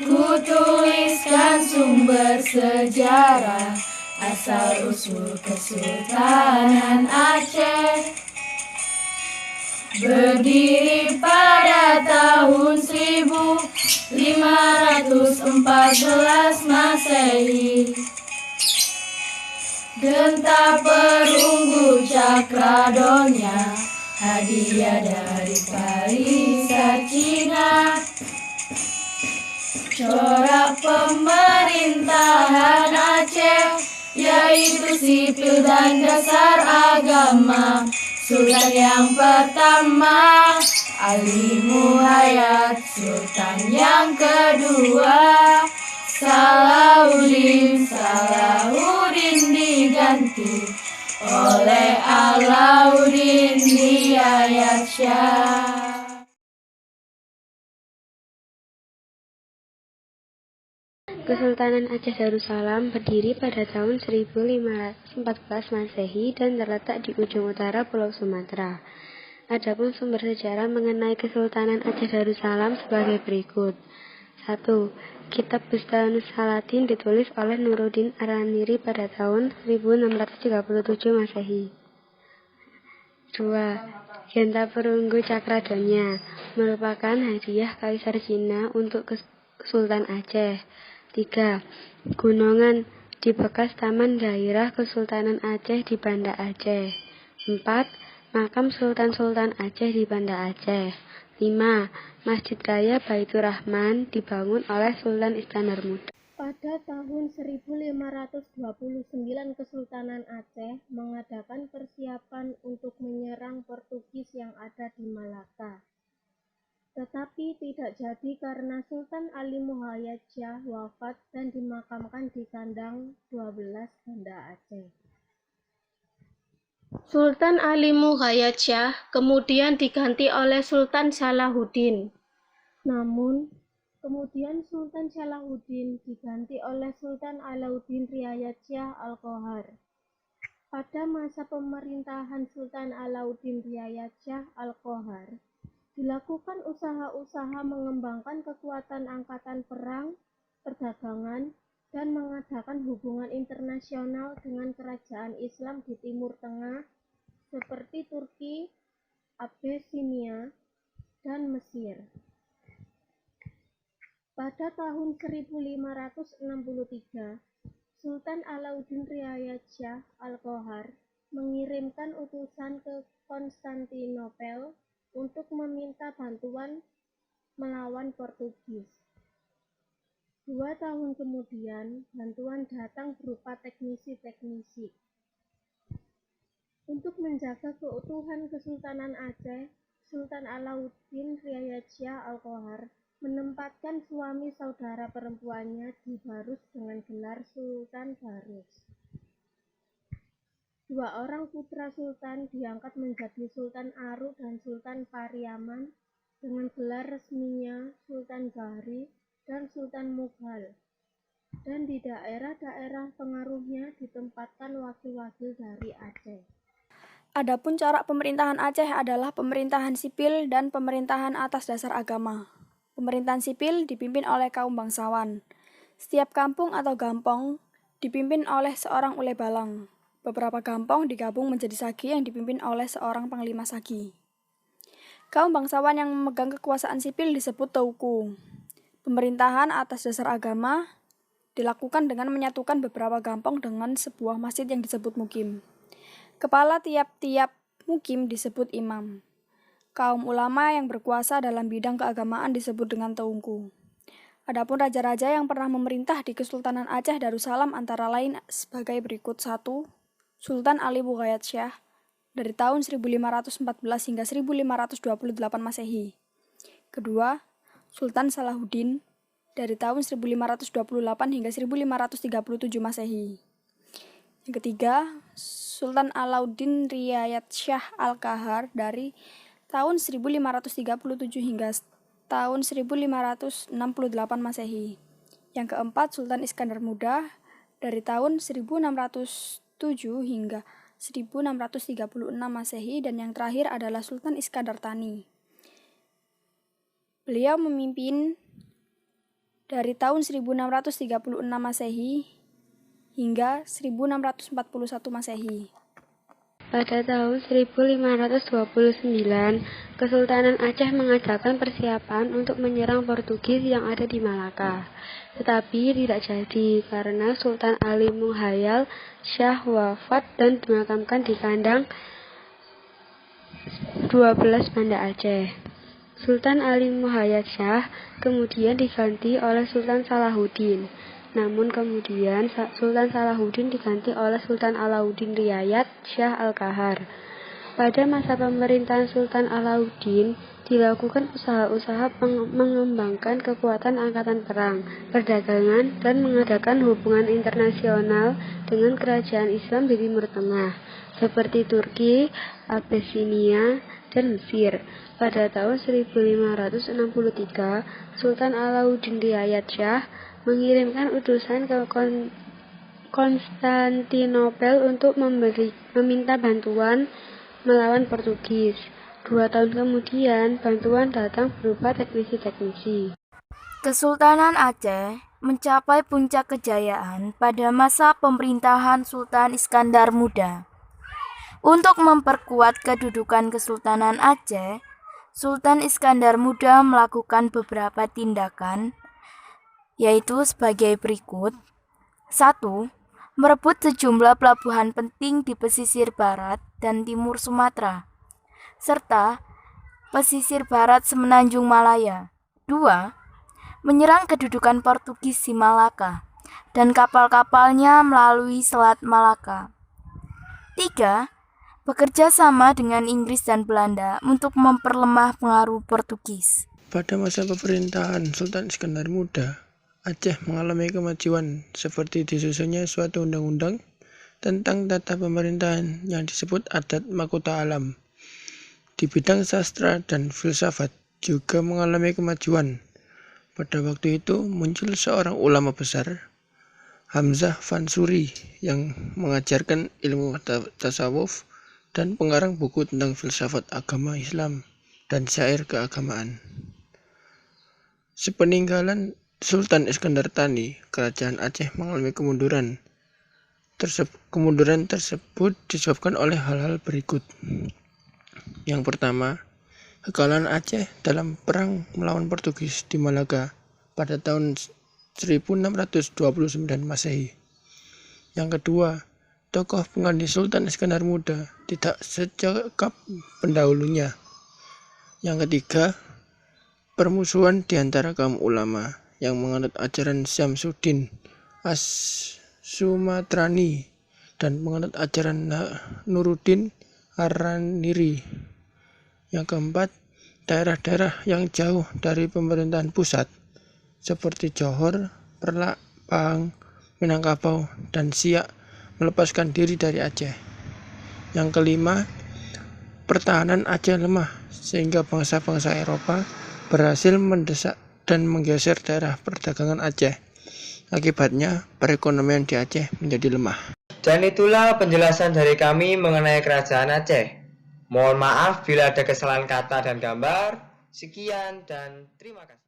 Kutuliskan sumber sejarah asal-usul Kesultanan Aceh. Berdiri pada tahun 1514 Masehi. Genta perunggu Cakradonya, hadiah dari Kaisar Cina. Corak pemerintahan Aceh, yaitu sipil dan dasar agama. Sultan yang pertama Ali Muhayyad, Sultan yang kedua Salahuddin diganti oleh Alauddin Riayat Shah. Kesultanan Aceh Darussalam berdiri pada tahun 1514 Masehi dan terletak di ujung utara Pulau Sumatera. Adapun sumber sejarah mengenai Kesultanan Aceh Darussalam sebagai berikut. 1. Kitab Bustanus Salatin ditulis oleh Nuruddin Ar-Ramiri pada tahun 1637 Masehi. 2. Genta perunggu Cakradonya merupakan hadiah Kaisar Cina untuk Sultan Aceh. 3. Gunungan di bekas Taman Daerah Kesultanan Aceh di Banda Aceh. 4. Makam Sultan-Sultan Aceh di Banda Aceh. 5. Masjid Raya Baitur Rahman dibangun oleh Sultan Iskandar Muda. Pada tahun 1529 Kesultanan Aceh mengadakan persiapan untuk menyerang Portugis yang ada di Malaka. Tetapi tidak jadi karena Sultan Ali Muhayyad Shah wafat dan dimakamkan di kandang 12 Banda Aceh. Sultan Ali Muhayyad Shah kemudian diganti oleh Sultan Salahuddin. Namun, kemudian Sultan Salahuddin diganti oleh Sultan Alauddin Riayat Shah Al-Qohar. Pada masa pemerintahan Sultan Alauddin Riayat Shah Al-Qohar, dilakukan usaha-usaha mengembangkan kekuatan angkatan perang, perdagangan, dan mengadakan hubungan internasional dengan kerajaan Islam di Timur Tengah seperti Turki, Abyssinia, dan Mesir. Pada tahun 1563, Sultan Alauddin Riayat Shah Al-Qohar mengirimkan utusan ke Konstantinopel untuk meminta bantuan melawan Portugis. 2 tahun kemudian, bantuan datang berupa teknisi-teknisi. Untuk menjaga keutuhan Kesultanan Aceh, Sultan Alauddin Riayat Shah Al-Qohar menempatkan suami saudara perempuannya di Barus dengan gelar Sultan Barus. 2 orang putra sultan diangkat menjadi Sultan Aru dan Sultan Pariaman dengan gelar resminya Sultan Bahri dan Sultan Mughal. Dan di daerah-daerah pengaruhnya ditempatkan wakil-wakil dari Aceh. Adapun corak pemerintahan Aceh adalah pemerintahan sipil dan pemerintahan atas dasar agama. Pemerintahan sipil dipimpin oleh kaum bangsawan. Setiap kampung atau gampong dipimpin oleh seorang ule balang. Beberapa gampong digabung menjadi sagi yang dipimpin oleh seorang panglima sagi. Kaum bangsawan yang memegang kekuasaan sipil disebut teuku. Pemerintahan atas dasar agama dilakukan dengan menyatukan beberapa gampong dengan sebuah masjid yang disebut mukim. Kepala tiap-tiap mukim disebut imam. Kaum ulama yang berkuasa dalam bidang keagamaan disebut dengan teungku. Adapun raja-raja yang pernah memerintah di Kesultanan Aceh Darussalam antara lain sebagai berikut. 1. Sultan Ali Muhayyad Shah dari tahun 1514 hingga 1528 Masehi. 2. Sultan Salahuddin dari tahun 1528 hingga 1537 Masehi. Yang ketiga, Sultan Alauddin Riayat Shah Al-Qohar dari tahun 1537 hingga tahun 1568 Masehi. Yang keempat, Sultan Iskandar Muda dari tahun 1607 hingga 1636 Masehi, dan yang terakhir adalah Sultan Iskandar Thani. Beliau memimpin dari tahun 1636 Masehi hingga 1641 Masehi. Pada tahun 1529, Kesultanan Aceh mengadakan persiapan untuk menyerang Portugis yang ada di Malaka. Tetapi tidak jadi karena Sultan Ali Mughayal Shah wafat dan dimakamkan di kandang 12 Banda Aceh. Sultan Ali Mughayal Shah kemudian diganti oleh Sultan Salahuddin. Namun kemudian Sultan Salahuddin diganti oleh Sultan Alauddin Riayat Shah Al-Qahar. Pada masa pemerintahan Sultan Alauddin, dilakukan usaha-usaha mengembangkan kekuatan angkatan perang, perdagangan, dan mengadakan hubungan internasional dengan kerajaan Islam di Timur Tengah, seperti Turki, Abyssinia, dan Mesir. Pada tahun 1563, Sultan Alauddin Riayat Shah mengirimkan utusan ke Konstantinopel untuk meminta bantuan melawan Portugis. 2 tahun kemudian, bantuan datang berupa teknisi-teknisi. Kesultanan Aceh mencapai puncak kejayaan pada masa pemerintahan Sultan Iskandar Muda. Untuk memperkuat kedudukan Kesultanan Aceh, Sultan Iskandar Muda melakukan beberapa tindakan, yaitu sebagai berikut. 1. Merebut sejumlah pelabuhan penting di pesisir barat dan timur Sumatera, serta pesisir barat Semenanjung Malaya. 2. Menyerang kedudukan Portugis di Malaka dan kapal-kapalnya melalui Selat Malaka. 3. Bekerja sama dengan Inggris dan Belanda untuk memperlemah pengaruh Portugis. Pada masa pemerintahan Sultan Iskandar Muda, Aceh mengalami kemajuan seperti disusunnya suatu undang-undang tentang tata pemerintahan yang disebut Adat Mahkota Alam. Di bidang sastra dan filsafat juga mengalami kemajuan. Pada waktu itu muncul seorang ulama besar, Hamzah Fansuri, yang mengajarkan ilmu tasawuf dan pengarang buku tentang filsafat agama Islam dan syair keagamaan. Sepeninggalan Sultan Iskandar Thani, kerajaan Aceh mengalami kemunduran. Kemunduran tersebut disebabkan oleh hal-hal berikut. Yang pertama, kekalahan Aceh dalam perang melawan Portugis di Malaka pada tahun 1629 Masehi. Yang kedua, tokoh pengganti Sultan Iskandar Muda tidak secakap pendahulunya. Yang ketiga, permusuhan di antara kaum ulama yang menganut ajaran Syamsuddin As-Sumatrani dan menganut ajaran Nuruddin Ar-Raniri. Yang keempat, daerah-daerah yang jauh dari pemerintahan pusat seperti Johor, Perlak, Pahang, Minangkabau, dan Siak melepaskan diri dari Aceh. Yang kelima, pertahanan Aceh lemah sehingga bangsa-bangsa Eropa berhasil mendesak dan menggeser daerah perdagangan Aceh. Akibatnya, perekonomian di Aceh menjadi lemah. Dan itulah penjelasan dari kami mengenai Kerajaan Aceh. Mohon maaf bila ada kesalahan kata dan gambar. Sekian dan terima kasih.